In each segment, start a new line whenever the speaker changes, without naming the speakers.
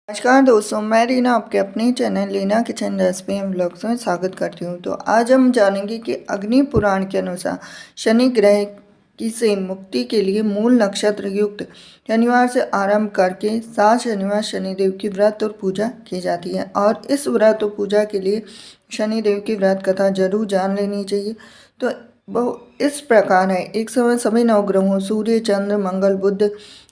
नमस्कार दोस्तों, मैं रीना आपके अपने channel Leena kitchen recipe and blogs में स्वागत करती हूँ। तो आज हम जानेंगे कि अग्नि पुराण के अनुसार शनि ग्रह की से मुक्ति के लिए मूल नक्षत्र युक्त शनिवार से आरंभ करके 7 शनिवार शनिदेव की व्रत और पूजा की जाती है। और इस व्रत और पूजा के लिए शनिदेव की व्रत कथा जरूर जान लेनी चाहिए। तो वो इस प्रकार है। एक समय सभी नवग्रहों सूर्य, चंद्र, मंगल, बुध,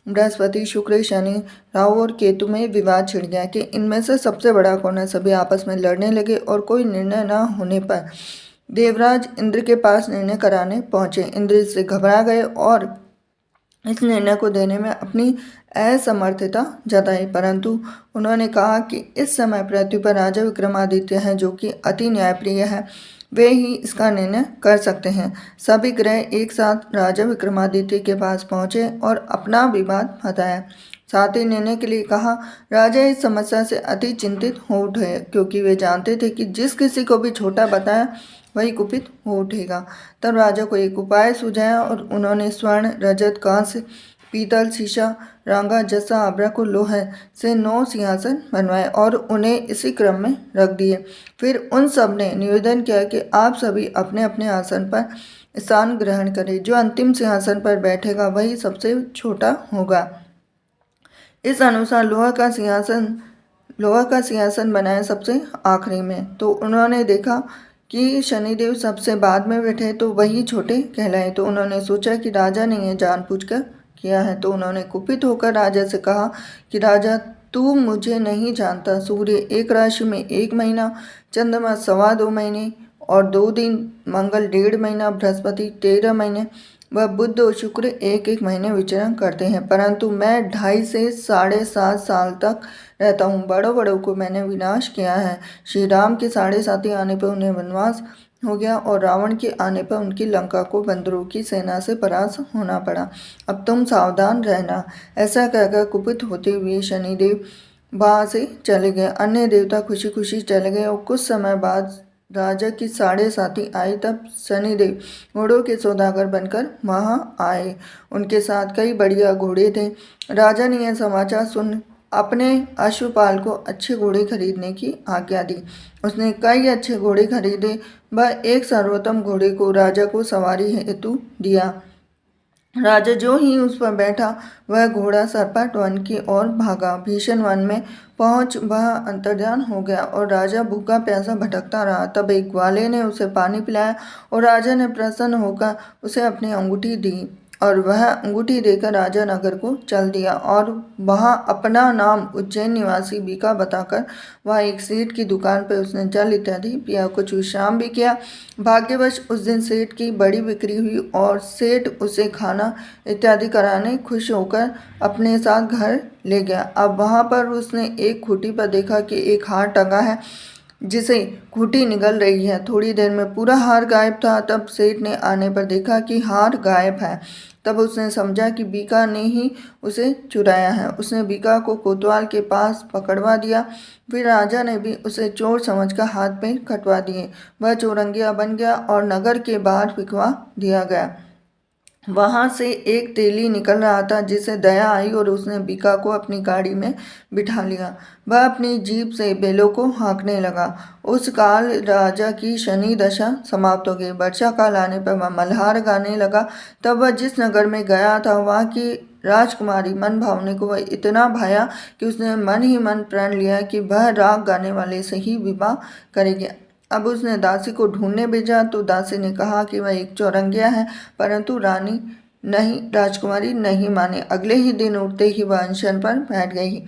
बृहस्पति, शुक्र, शनि, राहु और केतु में विवाद छिड़ गया कि इनमें से सबसे बड़ा कौन है। सभी आपस में लड़ने लगे और कोई निर्णय न होने पर देवराज इंद्र के पास निर्णय कराने पहुंचे। इंद्र इससे घबरा गए और इस निर्णय को देने में अपनी असमर्थता जताई, परंतु उन्होंने कहा कि इस समय पृथ्वी पर राजा विक्रमादित्य हैं जो कि अति न्यायप्रिय है, वे ही इसका निर्णय कर सकते हैं। सभी ग्रह एक साथ राजा विक्रमादित्य के पास पहुंचे और अपना विवाद बताया, साथ ही निर्णय के लिए कहा। राजा इस समस्या से अति चिंतित हो उठे क्योंकि वे जानते थे कि जिस किसी को भी छोटा बताया वही कुपित हो उठेगा। तब राजा को एक उपाय सुझाया और उन्होंने स्वर्ण, रजत, कांस्य, पीतल, शीशा, रांगा, जस्सा, आभ्रक और लोहे से 9 सिंहासन बनवाए और उन्हें इसी क्रम में रख दिए। फिर उन सब ने निवेदन किया कि आप सभी अपने अपने आसन पर स्थान ग्रहण करें। जो अंतिम सिंहासन पर बैठेगा वही सबसे छोटा होगा। इस अनुसार लोहा का सिंहासन बनाया सबसे आखिरी में। तो उन्होंने देखा कि शनिदेव सबसे बाद में बैठे तो वही छोटे कहलाए। तो उन्होंने सोचा कि राजा ने यह जानबूझकर किया है। तो उन्होंने कुपित होकर राजा से कहा कि राजा, तू मुझे नहीं जानता। सूर्य एक राशि में 1 महीना, चंद्रमा 2.25 महीने और 2 दिन, मंगल 1.5 महीना, बृहस्पति 13 महीने वह बुध और शुक्र 1-1 महीने विचरण करते हैं, परंतु मैं 2.5 से 7.5 साल तक रहता हूँ। बड़ों बड़ों को मैंने विनाश किया है। श्री राम के 7.5 आने पर उन्हें वनवास हो गया और रावण के आने पर उनकी लंका को बंदरों की सेना से परास्त होना पड़ा। अब तुम सावधान रहना। ऐसा कहकर कुपित होते हुए शनिदेव वहाँ से चले गए। अन्य देवता खुशी खुशी चले गए और कुछ समय बाद राजा की 7.5 आई। तब शनिदेव घोड़ों के सौदागर बनकर वहां आए। उनके साथ कई बढ़िया घोड़े थे। राजा ने यह समाचार सुन अपने अश्वपाल को अच्छे घोड़े खरीदने की आज्ञा दी। उसने कई अच्छे घोड़े खरीदे। वह एक सर्वोत्तम घोड़े को राजा को सवारी हेतु दिया। राजा जो ही उस पर बैठा वह घोड़ा सरपट वन की ओर भागा। भीषण वन में पहुंच वह अंतर्ध्यान हो गया और राजा भूखा प्यासा भटकता रहा। तब एक ग्वाले ने उसे पानी पिलाया और राजा ने प्रसन्न होकर उसे अपनी अंगूठी दी और वह अंगूठी देकर राजा नगर को चल दिया और वहां अपना नाम उज्जैन निवासी बीका बताकर वह एक सेठ की दुकान पर उसने जल इत्यादि पिया, कुछ विश्राम भी किया। भाग्यवश उस दिन सेठ की बड़ी बिक्री हुई और सेठ उसे खाना इत्यादि कराने खुश होकर अपने साथ घर ले गया। अब वहां पर उसने एक खूंटी पर देखा कि एक हार टंगा है जिसे खूंटी निगल रही है। थोड़ी देर में पूरा हार गायब था। तब सेठ ने आने पर देखा कि हार गायब है। तब उसने समझा कि बीका ने ही उसे चुराया है। उसने बीका को कोतवाल के पास पकड़वा दिया। फिर राजा ने भी उसे चोर समझकर हाथ पैर कटवा दिए। वह चोरंगिया बन गया और नगर के बाहर फिकवा दिया गया। वहां से एक तेली निकल रहा था जिसे दया आई और उसने बीका को अपनी गाड़ी में बिठा लिया। वह अपनी जीभ से बेलों को हाँकने लगा। उस काल राजा की शनि दशा समाप्त हो गई। वर्षा काल आने पर वह मल्हार गाने लगा। तब वह जिस नगर में गया था वहाँ की राजकुमारी मन भावने को वह इतना भाया कि उसने मन ही मन प्रण लिया कि वह राग गाने वाले से ही विवाह करेगी। अब उसने दासी को ढूंढने भेजा तो दासी ने कहा कि वह एक चौरंगिया है, परंतु राजकुमारी नहीं माने। अगले ही दिन उठते ही वह अनशन पर बैठ गई।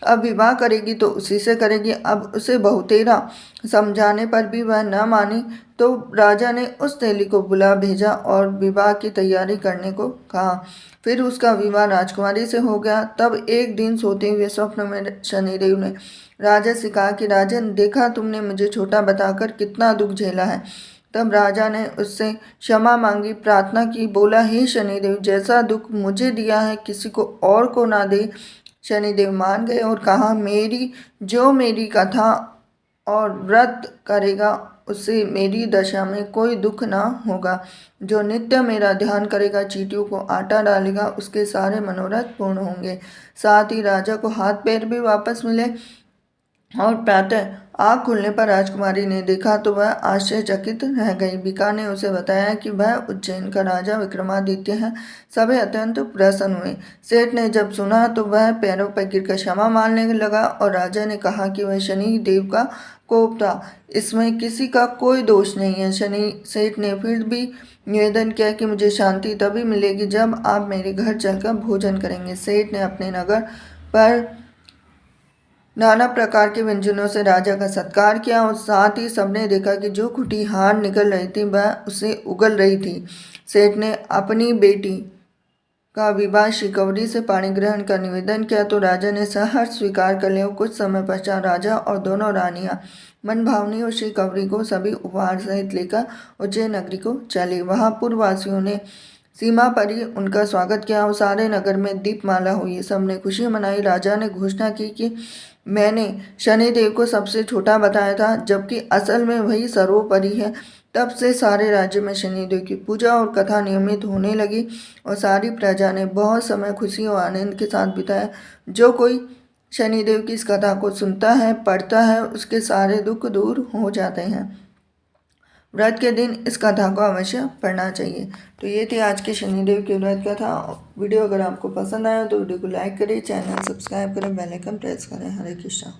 अब विवाह करेगी तो उसी से करेगी। अब उसे बहुतेरा समझाने पर भी वह न मानी तो राजा ने उस तेली को बुला भेजा और विवाह की तैयारी करने को कहा। फिर उसका विवाह राजकुमारी से हो गया। तब एक दिन सोते हुए स्वप्न में शनिदेव ने राजा से कहा कि राजन, देखा तुमने मुझे छोटा बताकर कितना दुख झेला है। तब राजा ने उससे क्षमा मांगी, प्रार्थना की, बोला, हे शनिदेव, जैसा दुख मुझे दिया है किसी को और को ना दे। शनिदेव मान गए और कहा, मेरी कथा और व्रत करेगा उससे मेरी दशा में कोई दुख ना होगा। जो नित्य मेरा ध्यान करेगा, चींटियों को आटा डालेगा, उसके सारे मनोरथ पूर्ण होंगे। साथ ही राजा को हाथ पैर भी वापस मिले। और प्रातः आँख खुलने पर राजकुमारी ने देखा तो वह आश्चर्यचकित रह गई। बीका ने उसे बताया कि वह उज्जैन का राजा विक्रमादित्य है। सभी अत्यंत प्रसन्न हुए। सेठ ने जब सुना तो वह पैरों पर गिरकर क्षमा मांगने लगा और राजा ने कहा कि वह शनि देव का कोप था, इसमें किसी का कोई दोष नहीं है। शनि सेठ ने फिर भी निवेदन किया कि मुझे शांति तभी मिलेगी जब आप मेरे घर चलकर भोजन करेंगे। सेठ ने अपने नगर पर नाना प्रकार के व्यंजनों से राजा का सत्कार किया और साथ ही सबने देखा कि जो खुटी हार निकल रही थी वह उसे उगल रही थी। सेठ ने अपनी बेटी का विवाह शिकवरी से पाणी ग्रहण का निवेदन किया तो राजा ने सहर्ष स्वीकार कर लिया। कुछ समय पश्चात राजा और दोनों रानियां मनभावनी और शिकवरी को सभी उपहार सहित लेकर उज्जैन नगरी को चली। वहां पूर्ववासियों ने सीमा पर ही उनका स्वागत किया और सारे नगर में दीपमाला हुई। सबने खुशी मनाई। राजा ने घोषणा की कि मैंने शनिदेव को सबसे छोटा बताया था, जबकि असल में वही सर्वोपरि है। तब से सारे राज्य में शनिदेव की पूजा और कथा नियमित होने लगी और सारी प्रजा ने बहुत समय खुशी और आनंद के साथ बिताया। जो कोई शनिदेव की इस कथा को सुनता है, पढ़ता है, उसके सारे दुख दूर हो जाते हैं। व्रत के दिन इस कथा को अवश्य पढ़ना चाहिए। तो ये थी आज के शनिदेव की व्रत कथा। वीडियो अगर आपको पसंद आया तो वीडियो को लाइक करें, चैनल सब्सक्राइब करें, बेल आइकन प्रेस करें। हरे कृष्णा।